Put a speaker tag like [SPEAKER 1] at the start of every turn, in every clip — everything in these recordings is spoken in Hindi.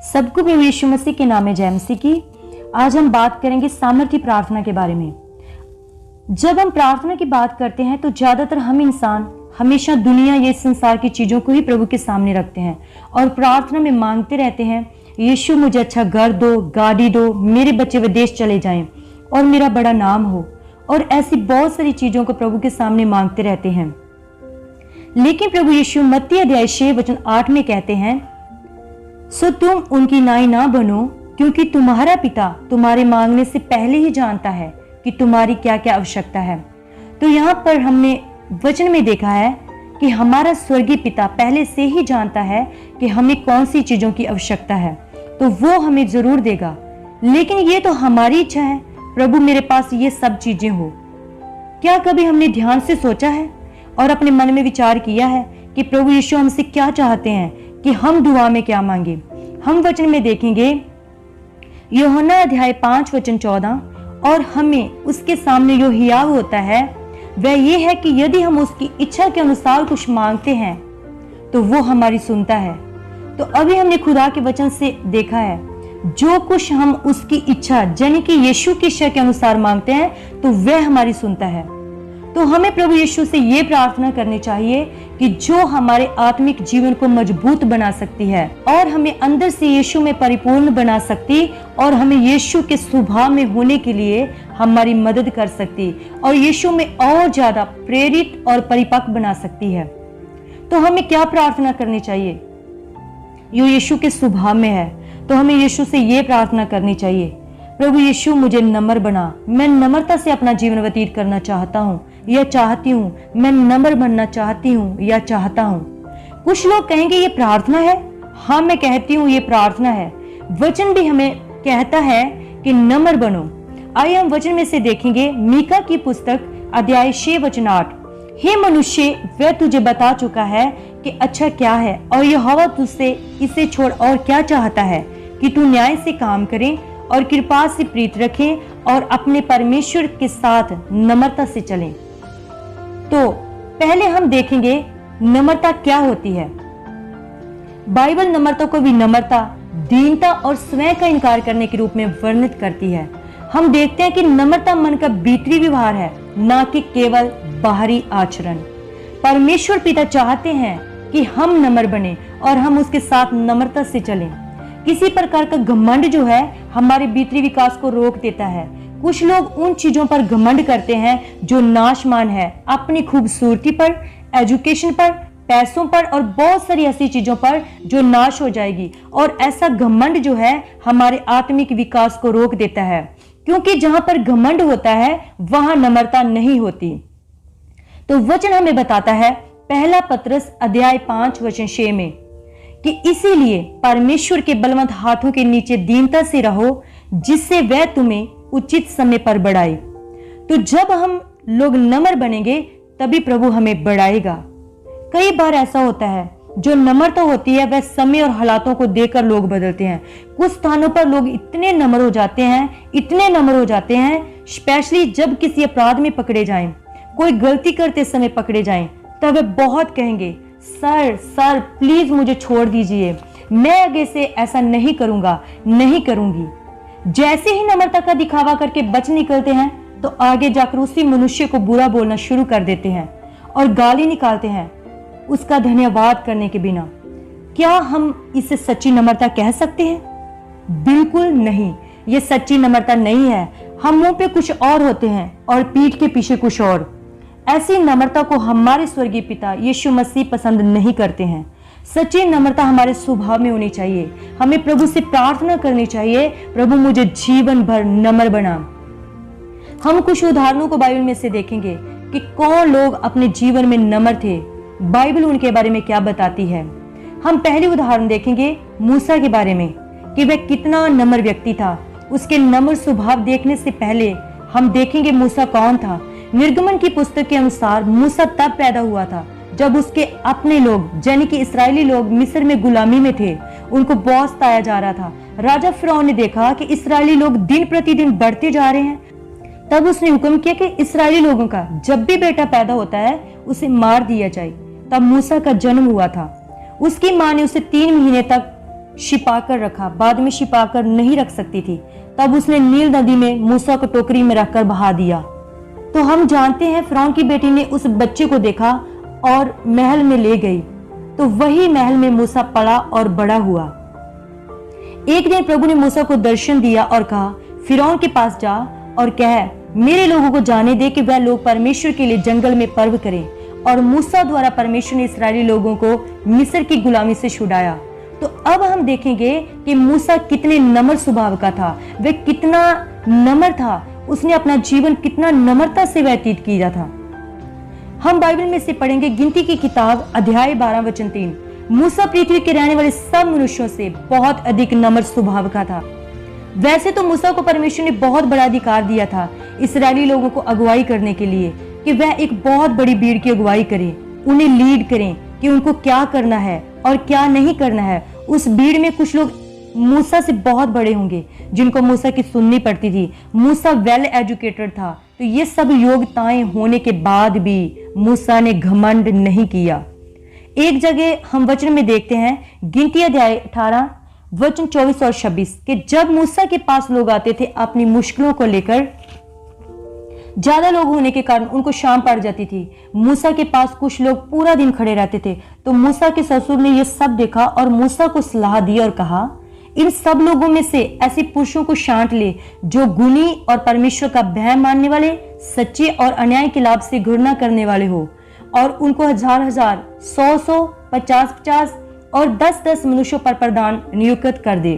[SPEAKER 1] सबको प्रभु यीशु मसीह के नाम में जय मसीह की। आज हम बात करेंगे सामर्थ्य प्रार्थना के बारे में। जब हम प्रार्थना की बात करते हैं तो ज्यादातर हम इंसान हमेशा दुनिया ये संसार की चीजों को ही प्रभु के सामने रखते हैं और प्रार्थना में मांगते रहते हैं, यीशु मुझे अच्छा घर दो, गाड़ी दो, मेरे बच्चे विदेश चले जाएं और मेरा बड़ा नाम हो, और ऐसी बहुत सारी चीजों को प्रभु के सामने मांगते रहते हैं। लेकिन प्रभु यीशु मत्ती अध्याय 6:8 में कहते हैं, सो तुम उनकी नाई ना बनो, क्योंकि तुम्हारा पिता तुम्हारे मांगने से पहले ही जानता है कि तुम्हारी क्या क्या आवश्यकता है। तो यहाँ पर हमने वचन में देखा है कि हमारा स्वर्गीय पिता पहले से ही जानता है कि हमें कौन सी चीजों की आवश्यकता है, तो वो हमें जरूर देगा। लेकिन ये तो हमारी इच्छा है, प्रभु मेरे पास ये सब चीजें हो। क्या कभी हमने ध्यान से सोचा है और अपने मन में विचार किया है कि प्रभु यीशु हमसे क्या चाहते हैं कि हम दुआ में क्या मांगे? हम वचन में देखेंगे यूहन्ना अध्याय 5:14, और हमें उसके सामने जो हियाव होता है वह ये है कि यदि हम उसकी इच्छा के अनुसार कुछ मांगते हैं तो वो हमारी सुनता है। तो अभी हमने खुदा के वचन से देखा है, जो कुछ हम उसकी इच्छा यानी कि यीशु की इच्छा के अनुसार मांगते हैं तो वह हमारी सुनता है। तो हमें प्रभु यीशु से ये प्रार्थना करनी चाहिए कि जो हमारे आत्मिक जीवन को मजबूत बना सकती है और हमें अंदर से यीशु में परिपूर्ण बना सकती और हमें यीशु के स्वभाव में होने के लिए हमारी मदद कर सकती और यीशु में और ज्यादा प्रेरित और परिपक्व बना सकती है। तो हमें क्या प्रार्थना करनी चाहिए? जो यीशु के स्वभाव में है, तो हमें यीशु से ये प्रार्थना करनी चाहिए, प्रभु यीशु मुझे नम्र बना, मैं नम्रता से अपना जीवन व्यतीत करना चाहता हूँ या चाहती हूँ, मैं नम्र बनना चाहती हूँ या चाहता हूँ। कुछ लोग कहेंगे ये प्रार्थना है। हाँ, मैं कहती हूँ ये प्रार्थना है। वचन भी हमें कहता है कि नम्र बनो। आइए हम वचन में से देखेंगे मीका की पुस्तक अध्याय 6:8। हे मनुष्य, वह तुझे बता चुका है कि अच्छा क्या है, और यहोवा तुझसे इसे छोड़ और क्या चाहता है कि तू न्याय से काम करे और कृपा से प्रीत रखे और अपने परमेश्वर के साथ नम्रता से चले। तो पहले हम देखेंगे नम्रता क्या होती है। बाइबल नम्रता को विनम्रता, दीनता और स्वयं का इनकार करने के रूप में वर्णित करती है। हम देखते हैं कि नम्रता मन का भीतरी व्यवहार है, ना कि केवल बाहरी आचरण। परमेश्वर पिता चाहते हैं कि हम नम्र बने और हम उसके साथ नम्रता से चलें। किसी प्रकार का घमंड जो है हमारे भीतरी विकास को रोक देता है। कुछ लोग उन चीजों पर घमंड करते हैं जो नाशमान है, अपनी खूबसूरती पर, एजुकेशन पर, पैसों पर और बहुत सारी ऐसी चीजों पर जो नाश हो जाएगी। और ऐसा घमंड जो है हमारे आत्मिक विकास को रोक देता है, क्योंकि जहां पर घमंड होता है वहां नम्रता नहीं होती। तो वचन हमें बताता है पहला पतरस अध्याय 5:6 में कि इसीलिए परमेश्वर के बलवंत हाथों के नीचे दीनता से रहो, जिससे वह तुम्हें उचित समय पर बढ़ाए। तो जब हम लोग नम्र बनेंगे तभी प्रभु हमें बढ़ाएगा। कई बार ऐसा होता है, जो नम्रता होती है वह समय और हालातों को देखकर लोग बदलते हैं। कुछ स्थानों पर लोग इतने नम्र हो जाते हैं, इतने नम्र हो जाते हैं, स्पेशली जब किसी अपराध में पकड़े जाएं, कोई गलती करते समय पकड़े जाएं, तब वे बहुत कहेंगे, सर प्लीज मुझे छोड़ दीजिए, मैं आगे से ऐसा नहीं करूंगा, नहीं करूंगी। जैसे ही नम्रता का दिखावा करके बच निकलते हैं तो आगे जाकर उसी मनुष्य को बुरा बोलना शुरू कर देते हैं और गाली निकालते हैं उसका धन्यवाद करने के बिना। क्या हम इसे सच्ची नम्रता कह सकते हैं? बिल्कुल नहीं, ये सच्ची नम्रता नहीं है। हम मुंह पे कुछ और होते हैं और पीठ के पीछे कुछ और। ऐसी नम्रता को हमारे स्वर्गीय पिता यीशु मसीह पसंद नहीं करते हैं। सच्ची नम्रता हमारे स्वभाव में होनी चाहिए। हमें प्रभु से प्रार्थना करनी चाहिए, प्रभु मुझे जीवन भर नम्र बना। हम कुछ उदाहरणों को बाइबल में से देखेंगे कि कौन लोग अपने जीवन में नम्र थे, बाइबल उनके बारे में क्या बताती है। हम पहली उदाहरण देखेंगे मूसा के बारे में कि वह कितना नम्र व्यक्ति था। उसके नम्र स्वभाव देखने से पहले हम देखेंगे मूसा कौन था। निर्गमन की पुस्तक के अनुसार मूसा तब पैदा हुआ था जब उसके अपने लोग यानी कि इस्राएली लोग मिस्र में गुलामी में थे। उनको बहुत सताया जा रहा था। राजा फिरौन ने देखा कि इस्राएली लोग दिन प्रतिदिन बढ़ते जा रहे हैं। तब उसने हुक्म किया कि इस्राएली लोगों का जब भी बेटा पैदा होता है उसे मार दिया जाए। तब मूसा का जन्म हुआ था। उसकी माँ ने उसे 3 महीने तक छिपा कर रखा, बाद में छिपा कर नहीं रख सकती थी। तब उसने नील नदी में मूसा को टोकरी में रखकर बहा दिया। तो हम जानते हैं फिरौन की बेटी ने उस बच्चे को देखा और महल में ले गई। तो वही महल में मूसा पड़ा और बड़ा हुआ। एक दिन प्रभु ने मूसा को दर्शन दिया और कहा, फिरौन के पास जा और कह, मेरे लोगों को जाने दे कि वह लोग परमेश्वर के लिए जंगल में पर्व करें। और मूसा द्वारा परमेश्वर ने इस्राएली लोगों को मिस्र की गुलामी से छुड़ाया। तो अब हम देखेंगे कि मूसा कितने नम्र स्वभाव का था, वह कितना नम्र था, उसने अपना जीवन कितना नम्रता से व्यतीत किया था। हम बाइबल में से पढ़ेंगे गिनती की किताब अध्याय 12 वचन 3। मूसा पृथ्वी के रहने वाले सब मनुष्यों से बहुत अधिक नम्र स्वभाव का था। वैसे तो मूसा को परमेश्वर ने बहुत बड़ा अधिकार दिया था इस्राएली लोगों को अगुवाई करने के लिए, कि वह एक बहुत बड़ी भीड़ की अगुवाई करें, उन्हें लीड करें कि उनको क्या करना है और क्या नहीं करना है। उस भीड़ में कुछ लोग मूसा से बहुत बड़े होंगे जिनको मूसा की सुननी पड़ती थी। मूसा वेल एजुकेटेड था। तो ये सब योग्यताएं होने के बाद भी मूसा ने घमंड नहीं किया। एक जगह हम वचन में देखते हैं गिनती अध्याय 18 वचन 24 और 26 कि जब मूसा के पास लोग आते थे अपनी मुश्किलों को लेकर, ज्यादा लोग होने के कारण उनको शाम पड़ जाती थी। मूसा के पास कुछ लोग पूरा दिन खड़े रहते थे। तो मूसा के ससुर ने यह सब देखा और मूसा को सलाह दी और कहा, इन सब लोगों में से ऐसे पुरुषों को छांट ले जो गुणी और परमेश्वर का भय मानने वाले, सच्चे और अन्याय के लाभ से घृणा करने वाले हो, और उनको 1000-1000, 100-100, 50-50 और 10-10 मनुष्यों पर प्रधान नियुक्त कर दे।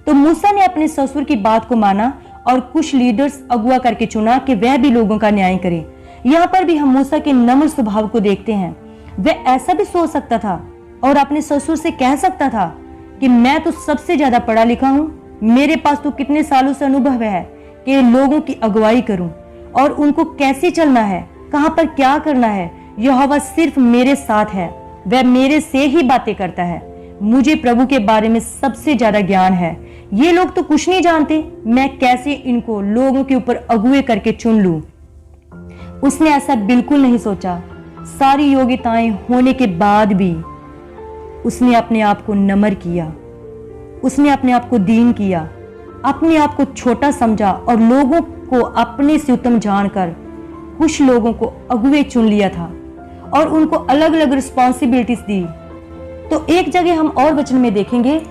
[SPEAKER 1] तो मूसा ने अपने ससुर की बात को माना और कुछ लीडर्स अगुआ करके चुना कि वह भी लोगों का न्याय करें। यहाँ पर भी हम मूसा के नम्र स्वभाव को देखते हैं। वह ऐसा भी सोच सकता था और अपने ससुर से कह सकता था कि मैं तो सबसे ज्यादा पढ़ा लिखा हूँ, मेरे पास तो कितने सालों से अनुभव है कि लोगों की अगुवाई करूं और उनको कैसे चलना है, कहां पर क्या करना है। यहोवा सिर्फ मेरे साथ है, वह मेरे से ही बातें करता है। मुझे प्रभु के बारे में सबसे ज्यादा ज्ञान है। ये लोग तो कुछ नहीं जानते, मैं कैसे इनको लोगों के ऊपर अगुए करके चुन लूं। उसने ऐसा बिल्कुल नहीं सोचा। सारी योग्यताएं होने के बाद भी उसने अपने आप को नम्र किया, उसने अपने आप को दीन किया, अपने आप को छोटा समझा और लोगों को अपने से उत्तम जानकर कुछ लोगों को अगुए चुन लिया था और उनको अलग अलग रिस्पॉन्सिबिलिटीज दी। तो एक जगह हम और वचन में देखेंगे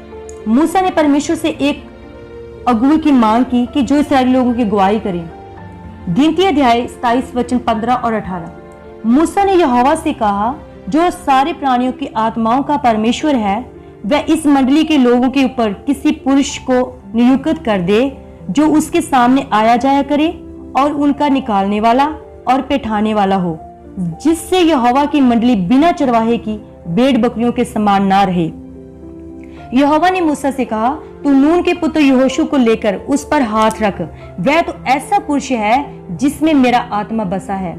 [SPEAKER 1] मूसा ने परमेश्वर से एक अगुए की मांग की कि जो इस्राएली लोगों की अगुवाई करें। गिनती अध्याय 27 वचन 15 और 18। मूसा ने यहोवा से कहा, जो सारे प्राणियों की आत्माओं का परमेश्वर है, वह इस मंडली के लोगों के ऊपर किसी पुरुष को नियुक्त कर दे जो उसके सामने आया जाया करे और उनका निकालने वाला और पेठाने वाला हो, जिससे यहोवा की मंडली बिना चरवाहे की भेड़ बकरियों के समान ना रहे। यहोवा ने मूसा से कहा, तू नून के पुत्र यहोशू को लेकर उस पर हाथ रख, वह तो ऐसा पुरुष है जिसमें मेरा आत्मा बसा है।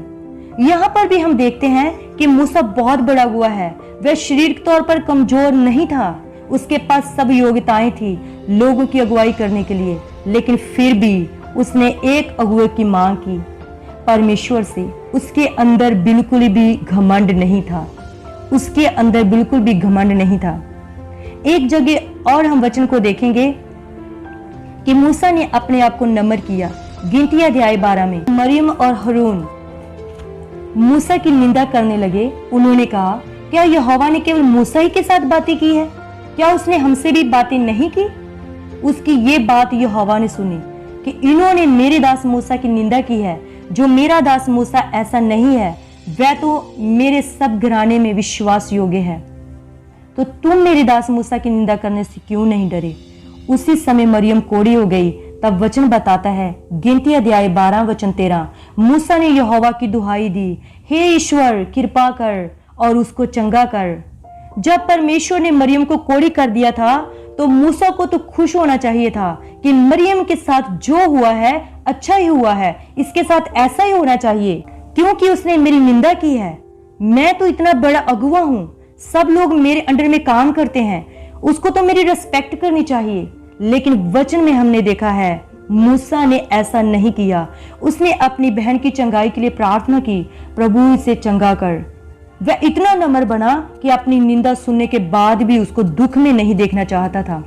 [SPEAKER 1] यहाँ पर भी हम देखते हैं कि मूसा बहुत बड़ा हुआ है। वह शारीरिक तौर पर कमजोर नहीं था, उसके पास सब योग्यताएं थी लोगों की अगुवाई करने के लिए, लेकिन फिर भी उसने एक अगुए की मांग की परमेश्वर से। उसके अंदर बिल्कुल भी घमंड नहीं था, उसके अंदर बिल्कुल भी घमंड नहीं था। एक जगह और हम वचन को देखेंगे कि मूसा ने अपने आप को नम्र किया। गिनती अध्याय 12 में मरियम और हारून मूसा की निंदा करने लगे। उन्होंने कहा, क्या यहोवा ने केवल मूसा ही के साथ बातें की है? क्या उसने हमसे भी बातें नहीं की? उसकी ये बात यहोवा ने सुनी कि इन्होंने मेरे दास मूसा की निंदा की है। जो मेरा दास मूसा ऐसा नहीं है, वह तो मेरे सब घराने में विश्वास योग्य है। तो तुम मेरे दास मूसा की निंदा करने से क्यों नहीं डरे? उसी समय मरियम कोढ़ी हो गई। तब वचन बताता है, गिनती अध्याय 12 वचन 13, मूसा ने यहोवा की दुहाई दी, हे ईश्वर कृपा कर और उसको चंगा कर। जब परमेश्वर ने मरियम को कोढ़ी कर दिया था तो मूसा को तो खुश होना चाहिए था कि मरियम के साथ जो हुआ है अच्छा ही हुआ है, इसके साथ ऐसा ही होना चाहिए क्योंकि उसने मेरी निंदा की है। मैं तो इतना बड़ा अगुआ हूं, सब लोग मेरे अंडर में काम करते हैं, उसको तो मेरी रिस्पेक्ट करनी चाहिए। लेकिन वचन में हमने देखा है मूसा ने ऐसा नहीं किया। उसने अपनी बहन की चंगाई के लिए प्रार्थना की, प्रभु इसे चंगा कर। वह इतना नम्र बना कि अपनी निंदा सुनने के बाद भी उसको दुख में नहीं देखना चाहता था।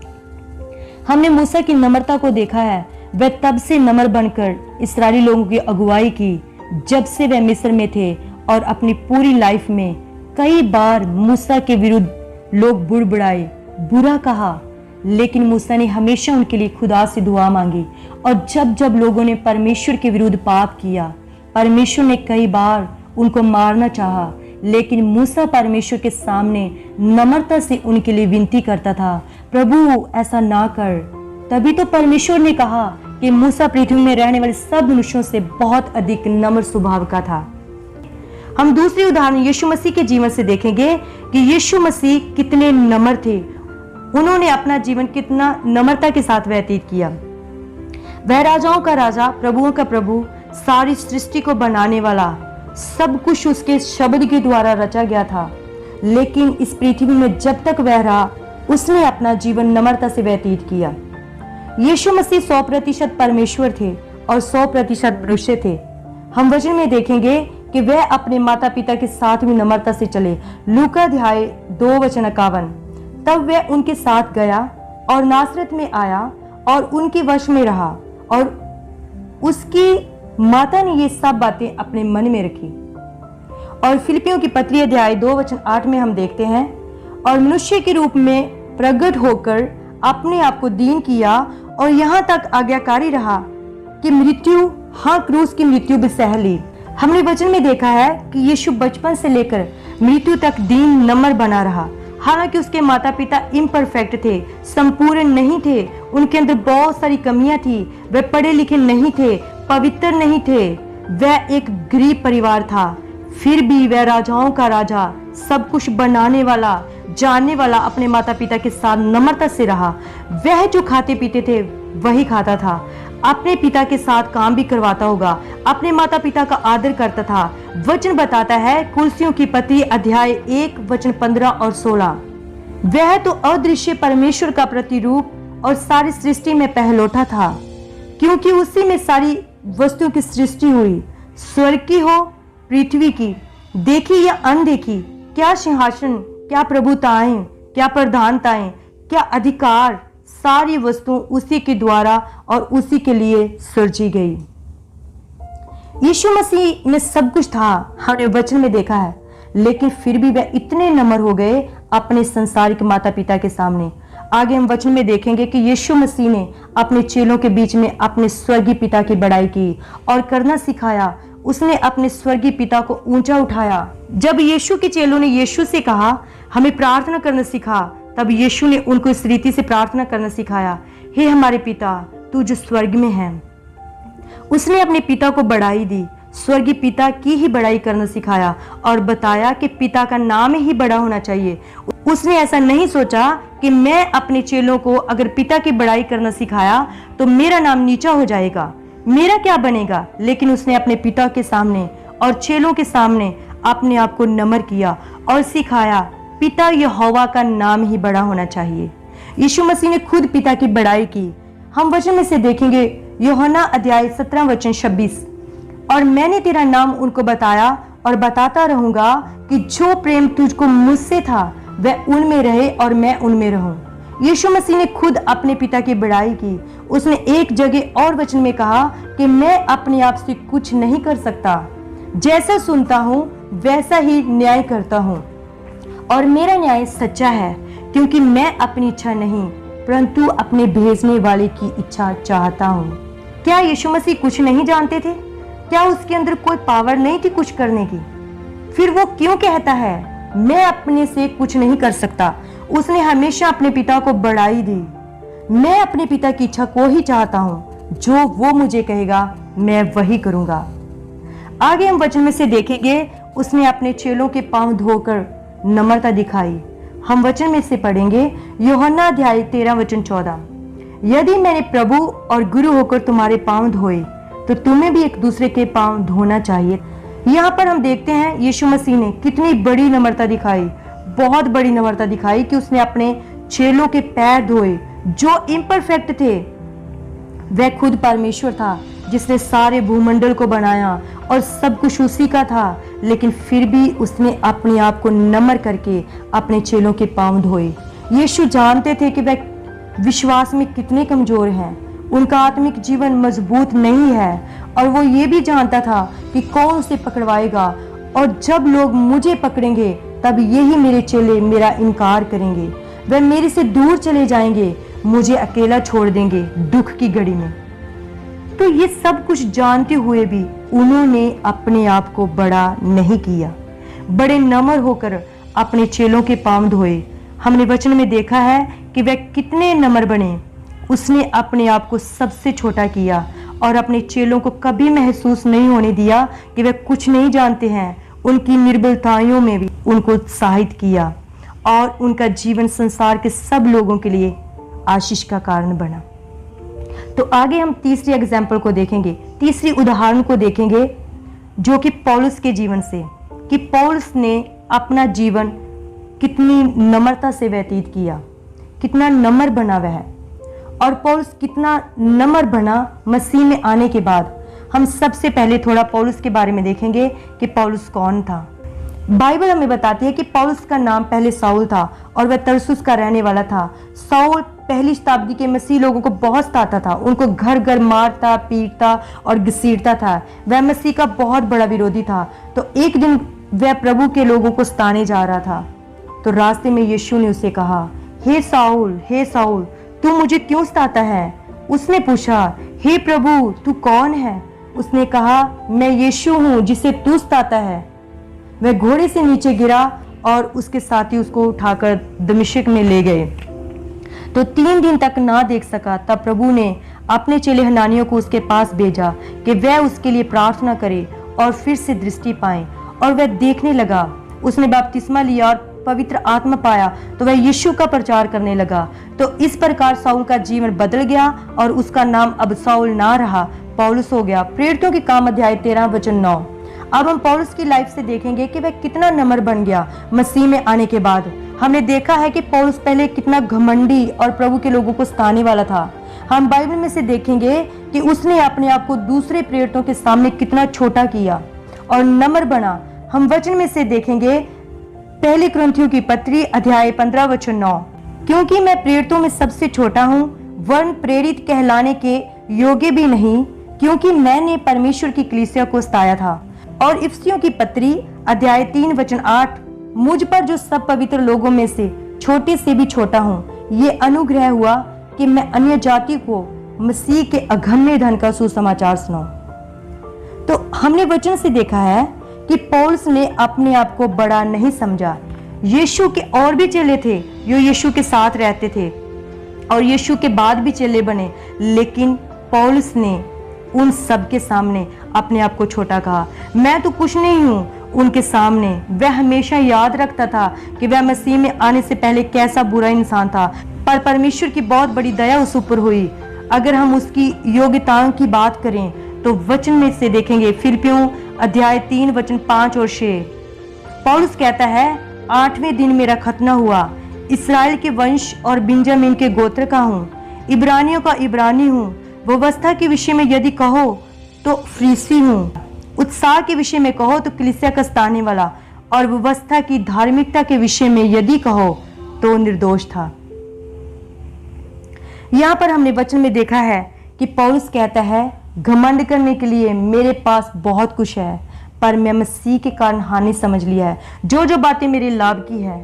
[SPEAKER 1] हमने मूसा की नम्रता को देखा है। वह तब से नम्र बनकर इस्राएली लोगों की अगुवाई की जब से वह मिस्र में थे, और अपनी पूरी लाइफ में कई बार मूसा के विरुद्ध लोग बुड़बुड़ाए, बुरा कहा, लेकिन मूसा ने हमेशा उनके लिए खुदा से दुआ मांगी। और जब जब लोगों ने परमेश्वर के विरुद्ध पाप किया, परमेश्वर ने कई बार उनको मारना चाहा, लेकिन मूसा परमेश्वर के सामने नम्रता से उनके लिए विनती करता था, प्रभु ऐसा ना कर। तभी तो परमेश्वर ने कहा कि मूसा पृथ्वी में रहने वाले सब मनुष्यों से बहुत अधिक नम्र स्वभाव का था। हम दूसरी उदाहरण यीशु मसीह के जीवन से देखेंगे कि यीशु मसीह कितने नम्र थे। उन्होंने अपना जीवन कितना नम्रता के साथ व्यतीत किया। वह राजाओं का राजा, प्रभुओं का प्रभु, सारी सृष्टि को बनाने वाला, सब कुछ उसके शब्द के द्वारा रचा गया था। लेकिन इस पृथ्वी में जब तक वह रहा, उसने अपना जीवन नम्रता से व्यतीत किया। यीशु मसीह 100% परमेश्वर थे और 100% मनुष्य थे। हम वचन में देखेंगे कि वह अपने माता पिता के साथ भी नम्रता से चले। लूका अध्याय 2:51। तब वह उनके साथ गया और नासरत में आया और उनके वश में रहा, और उसकी माता ने ये सब बातें अपने मन में रखी। और फिलिपियों की पत्री अध्याय 2:8 में हम देखते हैं, और मनुष्य के रूप में प्रकट होकर अपने आप को दीन किया और यहाँ तक आज्ञाकारी रहा कि मृत्यु, हाँ क्रूस की मृत्यु भी सह ली। हमने वचन में देखा है कि यीशु बचपन से लेकर मृत्यु तक दीन नम्र बना रहा। हालांकि उसके माता पिता इम्परफेक्ट थे, संपूर्ण नहीं थे, उनके अंदर बहुत सारी कमियां थी, वे पढ़े लिखे नहीं थे, पवित्र नहीं थे, वह एक गरीब परिवार था। फिर भी वह राजाओं का राजा, सब कुछ बनाने वाला, जानने वाला अपने माता पिता के साथ नम्रता से रहा। वह जो खाते पीते थे वही खाता था, अपने पिता के साथ काम भी करवाता होगा, अपने माता पिता का आदर करता था। वचन बताता है कुलसियों की पत्री अध्याय 1:15 और 16, वह तो अदृश्य परमेश्वर का प्रतिरूप और सारी सृष्टि में पहलौठा था, क्योंकि उसी में सारी वस्तुओं की सृष्टि हुई, स्वर्ग की हो पृथ्वी की, देखी या अनदेखी, क्या सिंहासन, क्या प्रभुताएं, क्या प्रधानताएं, क्या अधिकार, सारी वस्तुएं उसी के द्वारा और उसी के लिए सृजी गई। यीशु मसीह में सब कुछ था, हमने वचन में देखा है, लेकिन फिर भी वह इतने नम्र हो गए अपने संसारिक माता पिता के सामने। आगे हम वचन में देखेंगे कि यीशु मसीह ने अपने चेलों के बीच में अपने स्वर्गीय पिता की बड़ाई की और करना सिखाया। उसने अपने स्वर्गीय पिता को ऊंचा उठाया। जब यीशु के चेलों ने यीशु से कहा हमें प्रार्थना करना सिखा, तब यीशु ने उनको इस रीति से प्रार्थना करना सिखाया, हे हमारे पिता तू जो स्वर्ग में है। उसने अपने पिता को बड़ाई दी, स्वर्गीय पिता की ही बड़ाई करना सिखाया और बताया कि पिता का नाम ही बड़ा होना चाहिए। उसने ऐसा नहीं सोचा कि मैं अपने चेलों को अगर पिता की बड़ाई करना सिखाया तो मेरा नाम नीचा हो जाएगा, मेरा क्या बनेगा। लेकिन उसने अपने पिता के सामने और चेलों के सामने अपने आप को नम्र किया और सिखाया पिता यहोवा का नाम ही बड़ा होना चाहिए। यीशु मसीह ने खुद पिता की बड़ाई की। हम वचन में से देखेंगे यूहन्ना अध्याय 17:26, और मैंने तेरा नाम उनको बताया और बताता रहूंगा कि जो प्रेम तुझको मुझसे था वह उनमें रहे और मैं उनमें रहूं। यीशु मसीह ने खुद अपने पिता की बड़ाई की। उसने एक जगह और वचन में कहा कि मैं अपने आप से कुछ नहीं कर सकता, जैसा सुनता हूं वैसा ही न्याय करता हूं, और मेरा न्याय सच्चा है, क्योंकि मैं अपनी इच्छा नहीं परंतु अपने भेजने वाले की इच्छा चाहता हूं। क्या यीशु मसीह कुछ नहीं जानते थे? क्या उसके अंदर कोई पावर नहीं थी कुछ करने की? फिर वो क्यों कहता है मैं अपने से कुछ नहीं कर सकता? उसने हमेशा अपने पिता को बड़ाई दी। मैं अपने पिता की इच्छा को ही चाहता हूं, जो वो मुझे कहेगा मैं वही करूंगा। आगे हम वचन में से देखेंगे उसने अपने चेलों के पांव धोकर नम्रता दिखाई। हम वचन में से पढ़ेंगे यूहन्ना अध्याय 13:14, यदि मैंने प्रभु और गुरु होकर तुम्हारे पांव धोए तो तुम्हें भी एक दूसरे के पांव धोना चाहिए। यहाँ पर हम देखते हैं यीशु मसीह ने कितनी बड़ी नम्रता दिखाई, बहुत बड़ी नम्रता दिखाई कि उसने अपने चेलों के पैर धोए जो इम्परफेक्ट थे। वह खुद परमेश्वर था, जिसने सारे भूमंडल को बनाया और सब कुछ उसी का था, लेकिन फिर भी उसने अपने आप को नम्र करके अपने चेलों के पांव धोए। यीशु जानते थे कि वह विश्वास में कितने कमजोर हैं, उनका आत्मिक जीवन मजबूत नहीं है, और वो ये भी जानता था कि कौन उसे पकड़वाएगा, और जब लोग मुझे पकड़ेंगे तब यही मेरे चेले मेरा इनकार करेंगे, वह मेरे से दूर चले जाएंगे, मुझे अकेला छोड़ देंगे दुख की घड़ी में। तो ये सब कुछ जानते हुए भी उन्होंने अपने आप को बड़ा नहीं किया, बड़े नम्र होकर अपने चेलों के पांव धोए। हमने वचन में देखा है कि वह कितने नम्र बने। उसने अपने आप को सबसे छोटा किया और अपने चेलों को कभी महसूस नहीं होने दिया कि वे कुछ नहीं जानते हैं। उनकी निर्बलताओं में भी उनको उत्साहित किया और उनका जीवन संसार के सब लोगों के लिए आशीष का कारण बना। तो आगे हम तीसरी एग्जाम्पल को देखेंगे, तीसरी उदाहरण को देखेंगे, जो कि पौलुस के जीवन से, कि पौलुस ने अपना जीवन कितनी नम्रता से व्यतीत किया, कितना नम्र बना वह, और पौलुस कितना नम्र बना मसीह में आने के बाद। हम सबसे पहले थोड़ा पौलुस के बारे में देखेंगे कि पौलुस कौन था। बाइबल हमें बताती है कि पौलुस का नाम पहले साउल था और वह तरसुस का रहने वाला था। साउल पहली शताब्दी के मसीह लोगों को बहुत सताता था, उनको घर घर मारता, पीटता और घसीटता था। वह मसीह का बहुत बड़ा विरोधी था। तो एक दिन वह प्रभु के लोगों को सताने जा रहा था, तो रास्ते में यीशु ने उसे कहा, हे साउल, तू मुझे क्यों सताता है? उसने पूछा, हे प्रभु, तू कौन है? उसने कहा, मैं यीशु हूँ जिसे तू सताता है। वह घोड़े से नीचे गिरा और उसके साथी उसको उठाकर दमिश्क में ले गए। तो 3 दिन तक ना देख सका। तब प्रभु ने अपने चेले हनानियों को उसके पास भेजा कि वह उसके लिए प्रार्थना करे और फिर से दृष्टि पाए, और वह देखने लगा। उसने बपतिस्मा लिया और पवित्र आत्मा पाया, तो वह यीशु का प्रचार करने लगा। तो इस प्रकार साउल का जीवन बदल गया और उसका नाम अब साउल ना रहा, पौलुस हो गया। प्रेरितों के काम अध्याय 13 वचन 9। अब हम पौलुस की लाइफ से देखेंगे कि वह कितना नम्र बन गया मसीह में आने के बाद। हमने देखा है कि पौलुस पहले कितना घमंडी और प्रभु के लोगों को सताने वाला था। हम बाइबल में से देखेंगे कि उसने अपने आप को दूसरे प्रेरितों के सामने कितना छोटा किया और नम्र बना। हम वचन में से देखेंगे पहली कुरिन्थियों की पत्री अध्याय 15 वचन 9, क्योंकि मैं प्रेरितों में सबसे छोटा हूँ, वरन प्रेरित कहलाने के योग्य भी नहीं, क्योंकि मैंने परमेश्वर की कलीसिया को सताया था। और इफिसियों की पत्री अध्याय 3 वचन 8, मुझ पर जो सब पवित्र लोगों में से छोटे से भी छोटा हूँ, ये अनुग्रह हुआ कि मैं अन्य जाति को मसीह के अगम्य धन का सुसमाचार सुनाऊं। तो हमने वचन से देखा है कि पौलुस ने अपने आप को बड़ा नहीं समझा। यीशु के और भी चेले थे जो यीशु के साथ रहते थे और यीशु के बाद भी चेले बने, लेकिन पौलुस ने उन सब के सामने अपने आप को छोटा कहा। मैं तो कुछ नहीं हूँ उनके सामने। वह हमेशा याद रखता था कि वह मसीह में आने से पहले कैसा बुरा इंसान था, पर परमेश्वर की बहुत बड़ी दया उस ऊपर हुई। अगर हम उसकी योग्यताओं की बात करें तो वचन में से देखेंगे फिलिप्पियों अध्याय 3 वचन 5 और 6। पौलुस कहता है, 8वें दिन मेरा खतना हुआ, इस्राएल के वंश और बिंजामिन के गोत्र का हूँ, इब्रानियों का इब्रानी हूँ, व्यवस्था के विषय में यदि कहो तो फरीसी हूँ, उत्साह के विषय में कहो तो कलीसिया का सताने वाला, और व्यवस्था की धार्मिकता के विषय में यदि कहो तो निर्दोष था। यहाँ पर हमने वचन में देखा है कि पौलुस कहता है, घमंड करने के लिए मेरे पास बहुत कुछ है, पर मैं मसीह के कारण हानि समझ लिया है, जो जो बातें मेरे लाभ की है।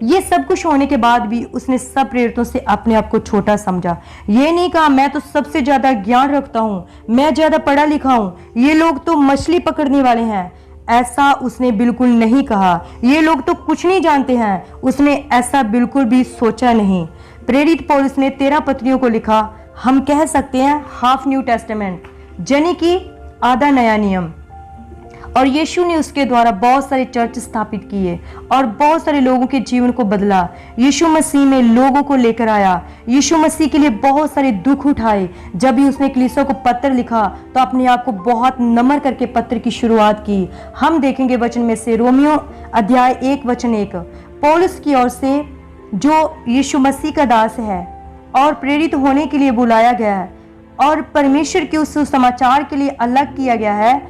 [SPEAKER 1] ये सब कुछ होने के बाद भी उसने सब प्रेरितों से अपने आप को छोटा समझा। ये नहीं कहा मैं तो सबसे ज्यादा ज्ञान रखता हूँ, मैं ज्यादा पढ़ा लिखा हूँ, ये लोग तो मछली पकड़ने वाले हैं। ऐसा उसने बिल्कुल नहीं कहा। ये लोग तो कुछ नहीं जानते हैं, उसने ऐसा बिल्कुल भी सोचा नहीं। प्रेरित पौलुस ने 13 पत्रियों को लिखा। हम कह सकते हैं हाफ न्यू टेस्टामेंट, यानी कि आधा नया नियम। और यीशु ने उसके द्वारा बहुत सारे चर्च स्थापित किए और बहुत सारे लोगों के जीवन को बदला। यीशु मसीह में लोगों को लेकर आया। यीशु मसीह के लिए बहुत सारे दुख उठाए। जब भी उसने कलीसिया को पत्र लिखा तो अपने आप को बहुत नम्र करके पत्र की शुरुआत की। हम देखेंगे वचन में से रोमियो अध्याय 1 वचन 1, पौलुस की ओर से जो यीशु मसीह का दास है और प्रेरित होने के लिए बुलाया गया है, और परमेश्वर के उस सुसमाचार के लिए अलग किया गया है,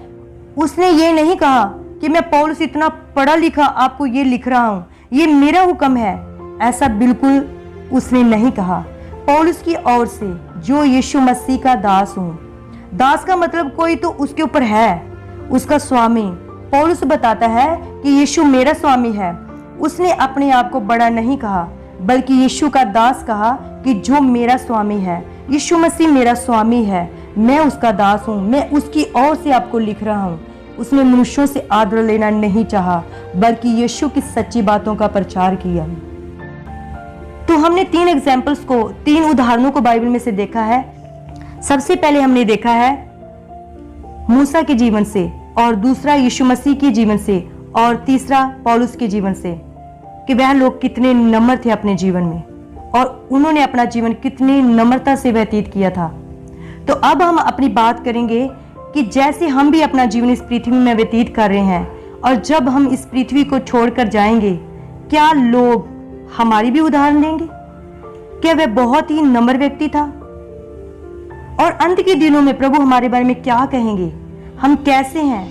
[SPEAKER 1] उसने ये नहीं कहा कि मैं पौलुस इतना पढ़ा लिखा आपको ये लिख रहा हूं, ये मेरा हुक्म है। ऐसा बिल्कुल उसने नहीं कहा। पौलुस की ओर से, जो यीशु मसीह का दास हूं, दास का मतलब कोई तो उसके ऊपर है, उसका स्वामी। पौलुस बताता है कि यीशु मेरा स्वामी है। उसने अपने आप को बड़ा नहीं कहा, बल्कि यीशु का दास कहा कि जो मेरा स्वामी है, यीशु मसीह मेरा स्वामी है, मैं उसका दास हूं, मैं उसकी ओर से आपको लिख रहा हूं। उसने मनुष्यों से आदर लेना नहीं चाहा, बल्कि यीशु की सच्ची बातों का प्रचार किया। तो हमने 3 एग्जाम्पल्स को, 3 उदाहरणों को बाइबल में से देखा है। सबसे पहले हमने देखा है मूसा के जीवन से, और दूसरा यीशु मसीह के जीवन से, और तीसरा पौलुस के जीवन से, कि वह लोग कितने नम्र थे अपने जीवन में और उन्होंने अपना जीवन कितनी नम्रता से व्यतीत किया था। तो अब हम अपनी बात करेंगे कि जैसे हम भी अपना जीवन इस पृथ्वी में व्यतीत कर रहे हैं, और जब हम इस पृथ्वी को छोड़कर जाएंगे, क्या लोग हमारी भी उदाहरण देंगे? क्या वह बहुत ही नम्र व्यक्ति था? और अंत के दिनों में प्रभु हमारे बारे में क्या कहेंगे, हम कैसे हैं?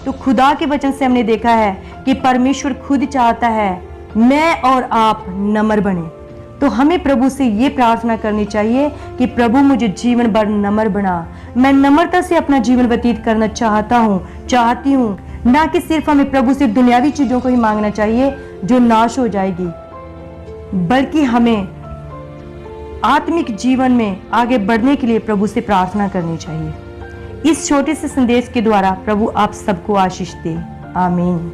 [SPEAKER 1] तो खुदा के वचन से हमने देखा है कि परमेश्वर खुद चाहता है मैं और आप नम्र बने। तो हमें प्रभु से ये प्रार्थना करनी चाहिए कि प्रभु मुझे जीवन भर नम्र बना। मैं नम्रता से अपना जीवन व्यतीत करना चाहती हूँ, ना कि सिर्फ हमें प्रभु से दुनियावी चीजों को ही मांगना चाहिए जो नाश हो जाएगी, बल्कि हमें आत्मिक जीवन में आगे बढ़ने के लिए प्रभु से प्रार्थना करनी चाहिए। इस छोटे से संदेश के द्वारा प्रभु आप सबको आशीष दे। आमीन।